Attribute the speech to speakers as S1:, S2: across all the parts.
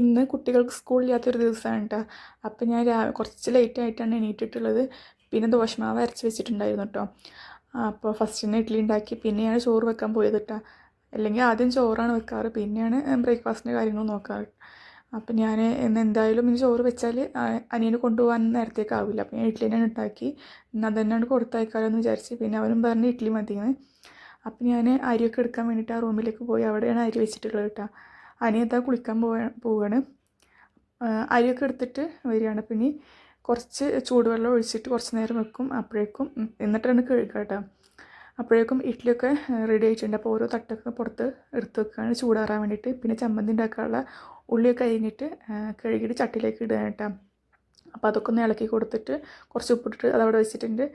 S1: ഇന്ന് കുട്ടികൾക്ക് സ്കൂളില്ലാത്തൊരു ദിവസമാണ് കേട്ടോ. അപ്പം ഞാൻ കുറച്ച് ലേറ്റായിട്ടാണ് എണീറ്റിട്ടുള്ളത്. പിന്നെ ദോശമാവ് അരച്ച് വെച്ചിട്ടുണ്ടായിരുന്നു കേട്ടോ. അപ്പോൾ ഫസ്റ്റ് തന്നെ ഇഡ്ഡലി ഉണ്ടാക്കി പിന്നെയാണ് ചോറ് വെക്കാൻ പോയത് കേട്ടോ. അല്ലെങ്കിൽ ആദ്യം ചോറാണ് വെക്കാറ്, പിന്നെയാണ് ബ്രേക്ക്ഫാസ്റ്റിൻ്റെ കാര്യങ്ങൾ നോക്കാറ്. അപ്പം ഞാൻ ഇന്ന് എന്തായാലും ഇനി ചോറ് വെച്ചാൽ അനിയന് കൊണ്ടുപോകാൻ നേരത്തേക്കാവില്ല. അപ്പം ഞാൻ ഇഡ്ഡലി തന്നെയാണ് ഉണ്ടാക്കി. ഇന്ന് അത് തന്നെയാണ് കൊടുത്തയക്കാമല്ലോ എന്ന് വിചാരിച്ച്. പിന്നെ അവനും പറഞ്ഞ് ഇഡ്ഡലി മതിയെന്ന്. അപ്പം ഞാൻ അരിയൊക്കെ എടുക്കാൻ വേണ്ടിയിട്ട് ആ റൂമിലേക്ക് പോയി. അവിടെയാണ് അരി വെച്ചിട്ടുള്ളത് കേട്ടോ. അനിയത്താ കുളിക്കാൻ പോവുകയാണ്. അരിയൊക്കെ എടുത്തിട്ട് വരികയാണ്. പിന്നെ കുറച്ച് ചൂടുവെള്ളം ഒഴിച്ചിട്ട് കുറച്ച് നേരം വെക്കും. അപ്പോഴേക്കും എന്നിട്ടാണ് കഴുകുക കേട്ടോ. അപ്പോഴേക്കും ഇഡ്ഡലിയൊക്കെ റെഡി ആയിട്ടുണ്ട്. അപ്പോൾ ഓരോ തട്ടൊക്കെ പുറത്ത് എടുത്ത് വെക്കുകയാണ് ചൂടാറാൻ വേണ്ടിയിട്ട്. പിന്നെ ചമ്മന്തി ഉണ്ടാക്കാനുള്ള ഉള്ളിയൊക്കെ അരിഞ്ഞിട്ട് കഴുകിയിട്ട് ചട്ടിയിലേക്ക് ഇടുക കേട്ടോ. അപ്പോൾ അതൊക്കെ ഒന്ന് ഇളക്കി കൊടുത്തിട്ട് കുറച്ച് ഉപ്പിട്ടിട്ട് അതവിടെ വെച്ചിട്ടുണ്ട്.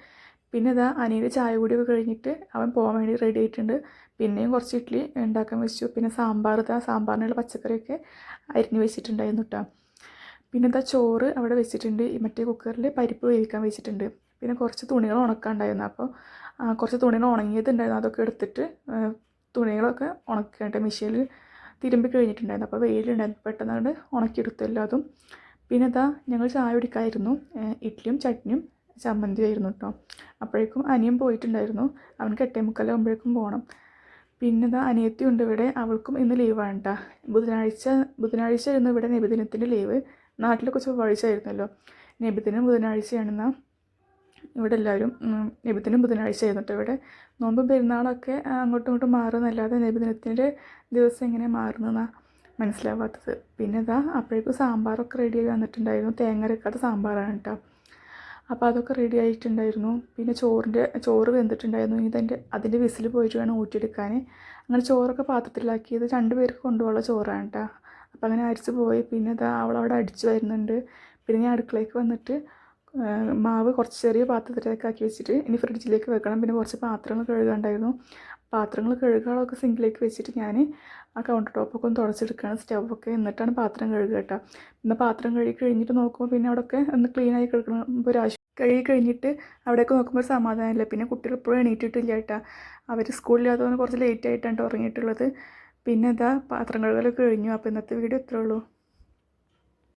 S1: പിന്നെ ഇതാ അനിയൻ്റെ ചായ കൂടിയൊക്കെ കഴിഞ്ഞിട്ട് അവൻ പോകാൻ വേണ്ടി റെഡി ആയിട്ടുണ്ട്. പിന്നെയും കുറച്ച് ഇഡ്ഡലി ഉണ്ടാക്കാൻ വെച്ചു. പിന്നെ സാമ്പാറിനുള്ള പച്ചക്കറിയൊക്കെ അരിഞ്ഞ് വെച്ചിട്ടുണ്ടായിരുന്നു കേട്ടോ. പിന്നെ ഇതാ ചോറ് അവിടെ വെച്ചിട്ടുണ്ട്. മറ്റേ കുക്കറിൽ പരിപ്പ് വേവിക്കാൻ വെച്ചിട്ടുണ്ട്. പിന്നെ കുറച്ച് തുണികൾ ഉണക്കാണ്ടായിരുന്നു. അപ്പോൾ കുറച്ച് തുണികൾ ഉണങ്ങിയതുണ്ടായിരുന്നു. അതൊക്കെ എടുത്തിട്ട് തുണികളൊക്കെ ഉണക്കേണ്ട മെഷീനിൽ തിരുമ്പി കഴിഞ്ഞിട്ടുണ്ടായിരുന്നു. അപ്പോൾ വെയിലുണ്ടായിരുന്നു, പെട്ടെന്ന് ഉണക്കിയെടുത്തു എല്ലാതും. പിന്നെ ഇതാ ഞങ്ങൾ ചായ കുടിക്കായിരുന്നു. ഇഡ്ഡലിയും ചട്നിയും ചമ്മന്തിയായിരുന്നു കേട്ടോ. അപ്പോഴേക്കും അനിയൻ പോയിട്ടുണ്ടായിരുന്നു. അവൻക്ക് 8:45 പോകണം. പിന്നെ ഇതാ അനിയത്തിയുണ്ട് ഇവിടെ. അവൾക്കും ഇന്ന് ലീവാണ് കേട്ടോ. ബുധനാഴ്ച ആയിരുന്നു ഇവിടെ നബിദിനത്തിൻ്റെ ലീവ്. നാട്ടിലൊക്കെ ചൊവ്വാഴ്ച ആയിരുന്നല്ലോ. നബിദിനം ബുധനാഴ്ചയാണെന്നാൽ ഇവിടെ എല്ലാവരും നബിദിനം ബുധനാഴ്ച ആയിരുന്നു കേട്ടോ. ഇവിടെ നോമ്പ് പെരുന്നാളൊക്കെ അങ്ങോട്ടും ഇങ്ങോട്ടും മാറുന്നല്ലാതെ നബിദിനത്തിൻ്റെ ദിവസം എങ്ങനെ മാറുന്നതെന്നാണ് മനസ്സിലാവാത്തത്. പിന്നെ ഇതാ അപ്പോഴേക്കും സാമ്പാറൊക്കെ റെഡിയായി വന്നിട്ടുണ്ടായിരുന്നു. തേങ്ങ അരക്കാത്ത സാമ്പാറാണ് കേട്ടോ. അപ്പോൾ അതൊക്കെ റെഡി ആയിട്ടുണ്ടായിരുന്നു. പിന്നെ ചോറ് വെന്തിട്ടുണ്ടായിരുന്നു. ഇനി അതിൻ്റെ വിസിൽ പോയിട്ട് വേണം ഊറ്റിയെടുക്കാൻ. അങ്ങനെ ചോറൊക്കെ പാത്രത്തിലാക്കിയത് 2 പേർക്ക് കൊണ്ടുപോകാനുള്ള ചോറാണ് കേട്ടോ. അപ്പോൾ അങ്ങനെ അരിച്ച് പോയി. പിന്നെ ഇതാ അവളവിടെ അടിച്ച് വരുന്നുണ്ട്. പിന്നെ ഞാൻ അടുക്കളയ്ക്ക് വന്നിട്ട് മാവ് കുറച്ച് ചെറിയ പാത്രത്തിലേക്ക് ആക്കി വെച്ചിട്ട് ഇനി ഫ്രിഡ്ജിലേക്ക് വെക്കണം. പിന്നെ കുറച്ച് പാത്രങ്ങൾ കഴുകാനുണ്ടായിരുന്നു. പാത്രങ്ങൾ കഴുകാനൊക്കെ സിങ്കിലേക്ക് വെച്ചിട്ട് ഞാൻ ആ കൗണ്ടർ ടോപ്പൊക്കെ ഒന്ന് തുടച്ചെടുക്കുകയാണ്, സ്റ്റൗവൊക്കെ. എന്നിട്ടാണ് പാത്രം കഴുകുക കേട്ടോ. പിന്നെ പാത്രം കഴുകി കഴിഞ്ഞിട്ട് നോക്കുമ്പോൾ പിന്നെ അവിടെയൊക്കെ ഒന്ന് ക്ലീനായി കിടക്കുമ്പോൾ കഴുകി കഴിഞ്ഞിട്ട് അവിടെയൊക്കെ നോക്കുമ്പോൾ ഒരു സമാധാനമില്ല. പിന്നെ കുട്ടികൾ ഇപ്പോഴും എണീറ്റിട്ടില്ല കേട്ടോ. അവർ സ്കൂളിലാത്തതുകൊണ്ട് കുറച്ച് ലേറ്റ് ആയിട്ടാണ് ഉറങ്ങിയിട്ടുള്ളത്. പിന്നെ ഇതാ പാത്രം കഴുകലൊക്കെ കഴിഞ്ഞു. അപ്പോൾ ഇന്നത്തെ വീഡിയോ ഇത്രേ ഉള്ളൂ.